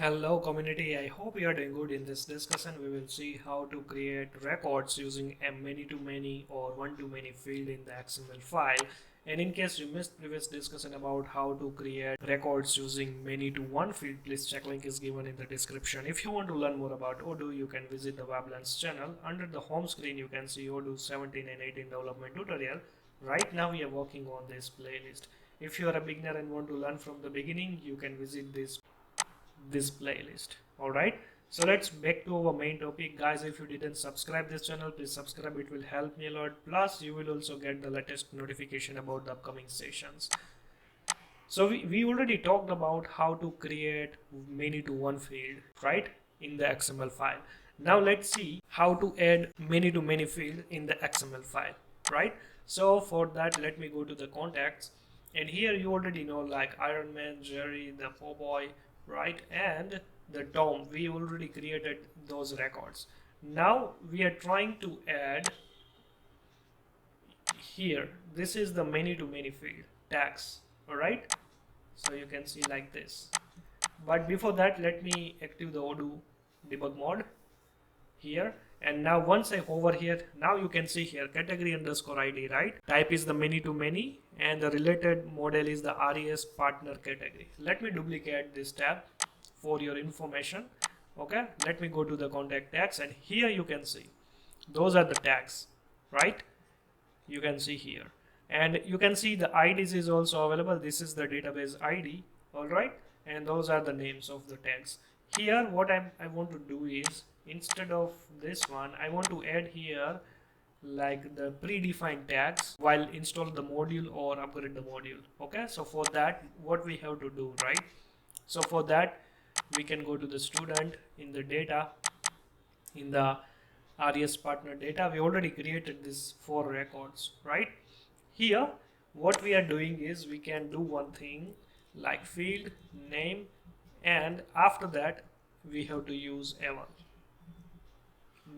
Hello community, I hope you are doing good. In this discussion we will see how to create records using a many-to-many or one-to-many field in the XML file. And in case you missed previous discussion about how to create records using many-to-one field, please check link is given in the description. If you want to learn more about Odoo, you can visit the Weblands channel. Under the home screen you can see Odoo 17 and 18 development tutorial. Right now we are working on this playlist. If you are a beginner and want to learn from the beginning, you can visit this playlist. All right, so let's back to our main topic, guys. If you didn't subscribe this channel, please subscribe, it will help me a lot. Plus you will also get the latest notification about the upcoming sessions. So we already talked about how to create many to one field, right, in the XML file. Now let's see how to add many to many field in the XML file, right? So for that, let me go to the contacts, and here you already know, like Iron Man, Jerry, the Boy, right, and the Tom. We already created those records. Now we are trying to add here. This is the many to many field tags. All right, so you can see like this. But before that, let me active the Odoo debug mode here. And now once I hover here, now you can see here category underscore ID, right? Type is the many to many and the related model is the RES partner category. Let me duplicate this tab for your information. Okay, let me go to the contact tags, and here you can see those are the tags, right? You can see here, and you can see the IDs is also available. This is the database ID. All right, and those are the names of the tags. Here what I want to do is, instead of this one, I want to add here like the predefined tags while install the module or upgrade the module. Okay, so for that, what we have to do, right? So for that, we can go to the student in the data, in the RES partner data. We already created this 4 records, right? Here what we are doing is, we can do one thing like field name, and after that we have to use eval.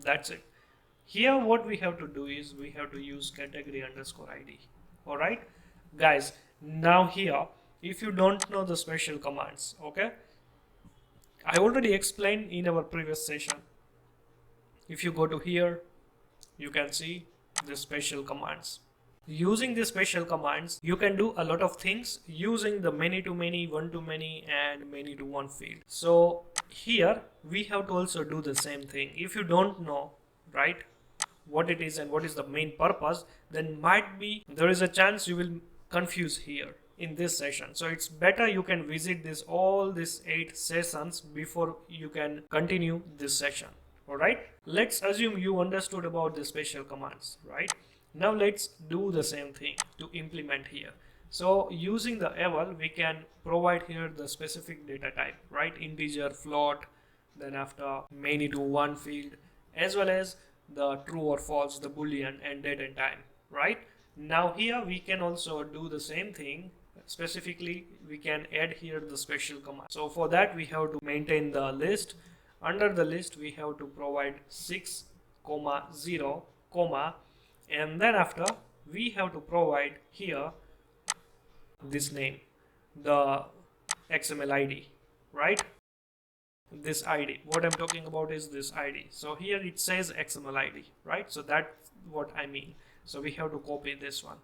That's it. Here what we have to do is, we have to use category underscore ID. All right, guys. Now here, if you don't know the special commands, okay, I already explained in our previous session. If you go to here, you can see the special commands. Using the special commands, you can do a lot of things using the many to many, one to many, and many to one field. So here we have to also do the same thing. If you don't know, right, what it is and what is the main purpose, then might be there is a chance you will confuse here in this session. So it's better you can visit this all these 8 sessions before you can continue this session. All right, let's assume you understood about the special commands, right? Now let's do the same thing to implement here. So using the eval, we can provide here the specific data type, right? Integer, float, then after many to one field, as well as the true or false, the boolean, and date and time, right? Now here we can also do the same thing. Specifically, we can add here the special command. So for that, we have to maintain the list. Under the list, we have to provide 6, 0, and then after we have to provide here this name, the XML ID, right? This ID, what I'm talking about is this ID. So here it says XML ID, right? So that's what I mean. So we have to copy this one.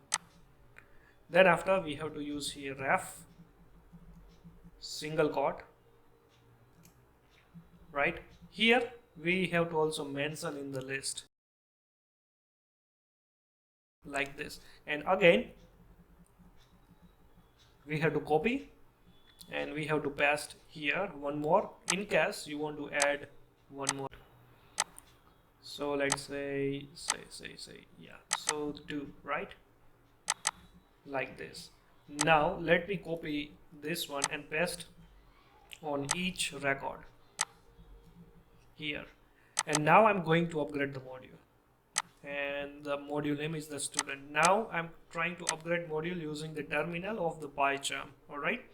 Then after we have to use here ref single quote, right? Here we have to also mention in the list like this, and again we have to copy and we have to paste here one more in case you want to add one more. So let's say yeah, so 2, right, like this. Now let me copy this one and paste on each record here, and now I'm going to upgrade the module, and the module name is the student. Now I'm trying to upgrade module using the terminal of the PyCharm. All right,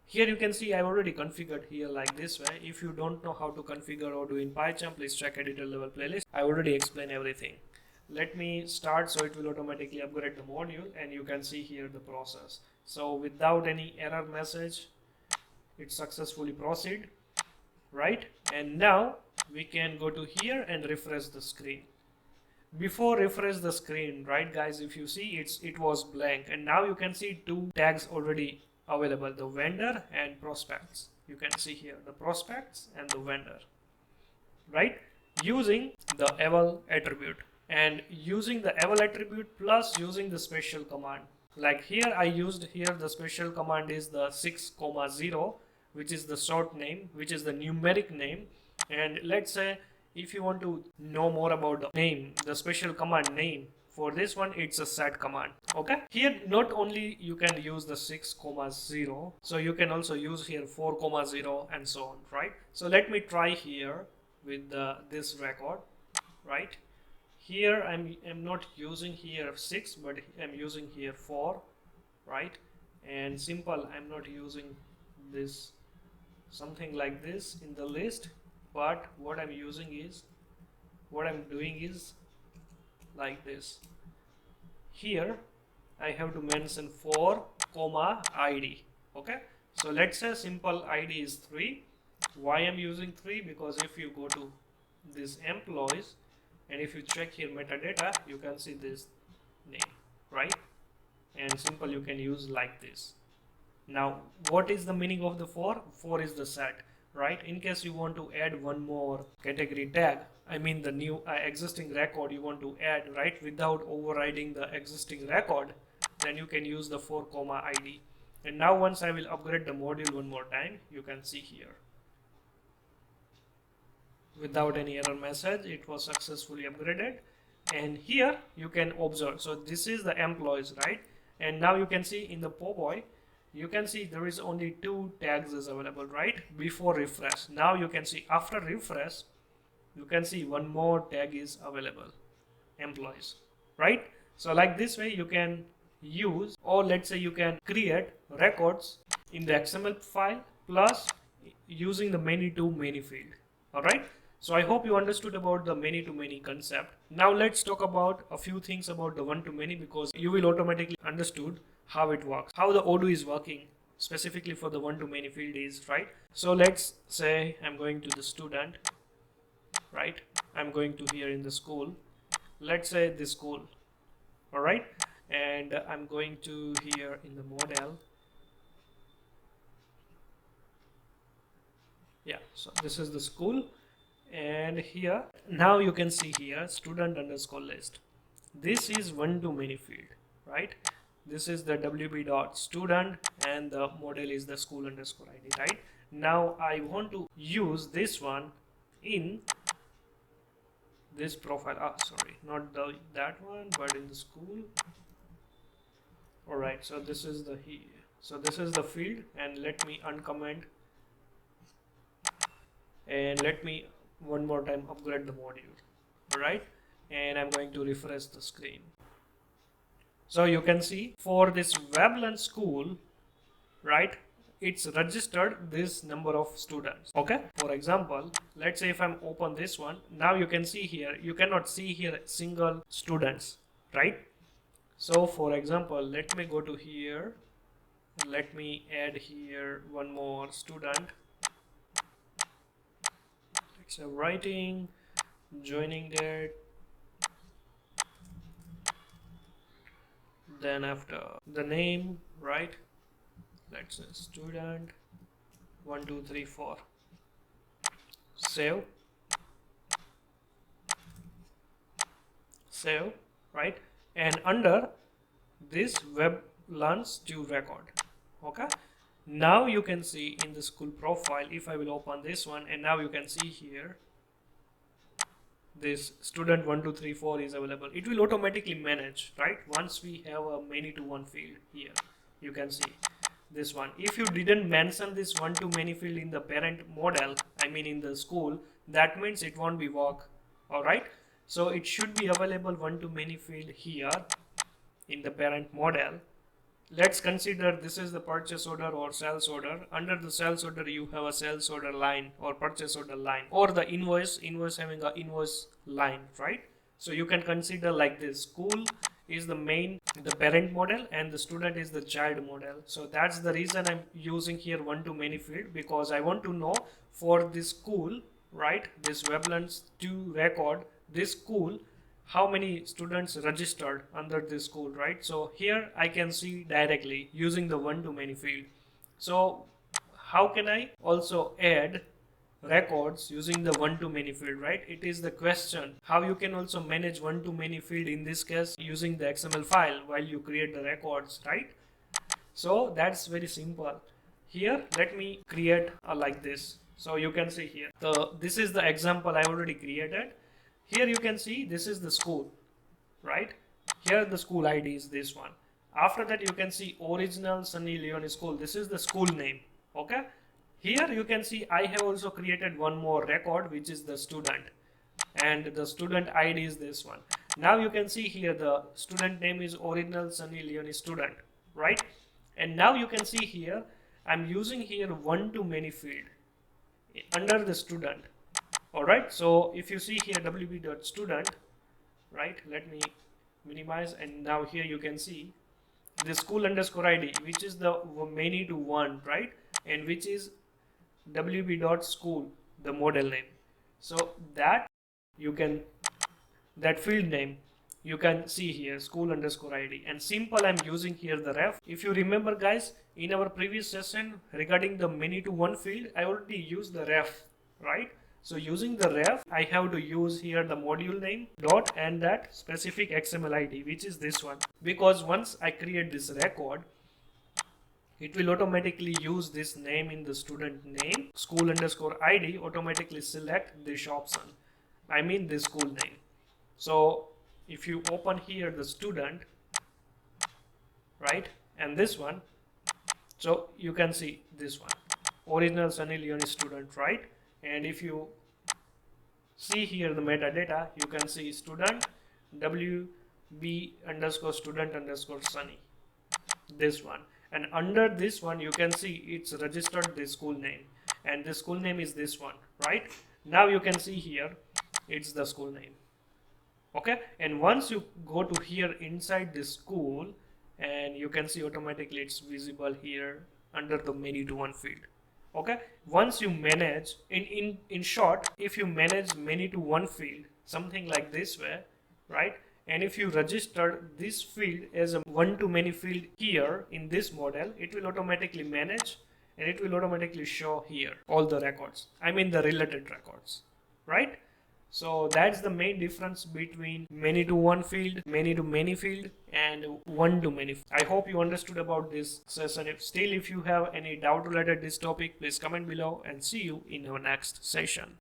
here you can see I've already configured here like this way. If you don't know how to configure Odoo in PyCharm, please check editor level playlist. I already explained everything. Let me start, so it will automatically upgrade the module, and you can see here the process. So without any error message, it successfully proceed. right? And now we can go to here and refresh the screen. Before refresh the screen, right guys, if you see it was blank, and now you can see two tags already available, the vendor and prospects. You can see here the prospects and the vendor, right? Using the eval attribute, and using the eval attribute plus using the special command. Like here I used here the special command is the 6,0, which is the short name, which is the numeric name. And let's say if you want to know more about the name, the special command name, for this one it's a set command. Okay, here not only you can use the 6,0, so you can also use here 4,0 and so on, right? So let me try here with this record, right? Here I'm not using here 6, but I'm using here 4, right? And simple, I'm not using this something like this in the list, but what I'm doing is like this. Here I have to mention 4, ID. Okay, so let's say simple ID is 3. Why I'm using 3? Because if you go to this employees and if you check here metadata, you can see this name, right? And simple, you can use like this. Now what is the meaning of the 4? 4 is the set, right? In case you want to add one more category tag, I mean the new existing record you want to add, right, without overriding the existing record, then you can use the 4, ID. And now once I will upgrade the module one more time, you can see here without any error message it was successfully upgraded. And here you can observe, so this is the employees, right? And now you can see in the POBOY, you can see there is only 2 tags is available, right, before refresh. Now you can see after refresh, you can see one more tag is available, employees, right? So like this way you can use, or let's say you can create records in the XML file plus using the many-to-many field. All right, so I hope you understood about the many-to-many concept. Now let's talk about a few things about the one-to-many, because you will automatically understood how it works, how the Odoo is working specifically for the one-to-many field is, right? So let's say I'm going to the student, right? I'm going to here in the school, let's say this school, all right? And I'm going to here in the model. Yeah, so this is the school, and here now you can see here student underscore list. This is one-to-many field, right? This is the wb.student and the model is the school underscore id, right? Now I want to use this one in this profile, sorry, not that one, but in the school. All right, so this is the field, and let me uncomment, and let me one more time upgrade the module. All right, and I'm going to refresh the screen. So you can see for this Weblearn school, right, it's registered this number of students. Okay, for example, let's say if I'm open this one, now you can see here, you cannot see here single students, right? So for example, let me go to here, let me add here one more student. Let's say writing, joining date, then after the name, right, let's say student 1 2 3 4, save, right? And under this Weblearn to record. Okay, now you can see in the school profile, if I will open this one, and now you can see here this student 1 2 3 4 is available. It will automatically manage, right? Once we have a many-to-one field here, you can see this one. If you didn't mention this one-to-many field in the parent model, I mean in the school, that means it won't be work. All right, so it should be available one-to-many field here in the parent model. Let's consider this is the purchase order or sales order. Under the sales order you have a sales order line or purchase order line, or the invoice having a invoice line, right? So you can consider like this, school is the parent model, and the student is the child model. So that's the reason I'm using here one-to-many field, because I want to know for this school, right, this Weblands 2 record, this school, how many students registered under this school, right? So here I can see directly using the one-to-many field. So how can I also add records using the one-to-many field, right? It is the question how you can also manage one-to-many field, in this case using the XML file while you create the records, right? So that's very simple. Here let me create like this. So you can see here this is the example I already created. Here you can see this is the school, right? Here the school ID is this one. After that you can see original Sunny Leone school. This is the school name. Okay. Here you can see I have also created one more record, which is the student, and the student ID is this one. Now you can see here the student name is original Sunny Leone student, right? And now you can see here I'm using here one-to-many field under the student. Alright, so if you see here wb.student, right, let me minimize, and now here you can see the school underscore ID, which is the many to one, right, and which is wb.school, the model name. So that you can, that field name you can see here, school underscore ID, and simple I'm using here the ref. If you remember guys, in our previous session regarding the many to one field, I already used the ref, right? So using the ref, I have to use here the module name dot and that specific XML ID, which is this one, because once I create this record, it will automatically use this name in the student name, school underscore ID, automatically select this option, I mean this school name. So if you open here the student, right, and this one, so you can see this one, original Sunny Leone student, right? And if you see here the metadata, you can see student wb underscore student underscore Sunny, this one, and under this one you can see it's registered the school name, and the school name is this one, right? Now you can see here it's the school name. Okay, and once you go to here inside the school, and you can see automatically it's visible here under the many to one field. Okay, once you manage in short, if you manage many to one field something like this way, right, and if you register this field as a one to many field here in this model, it will automatically manage and it will automatically show here all the records, I mean the related records, right? So that's the main difference between many to one field, many to many field, and one to many. I hope you understood about this session. If you have any doubt related to this topic, please comment below, and see you in our next session.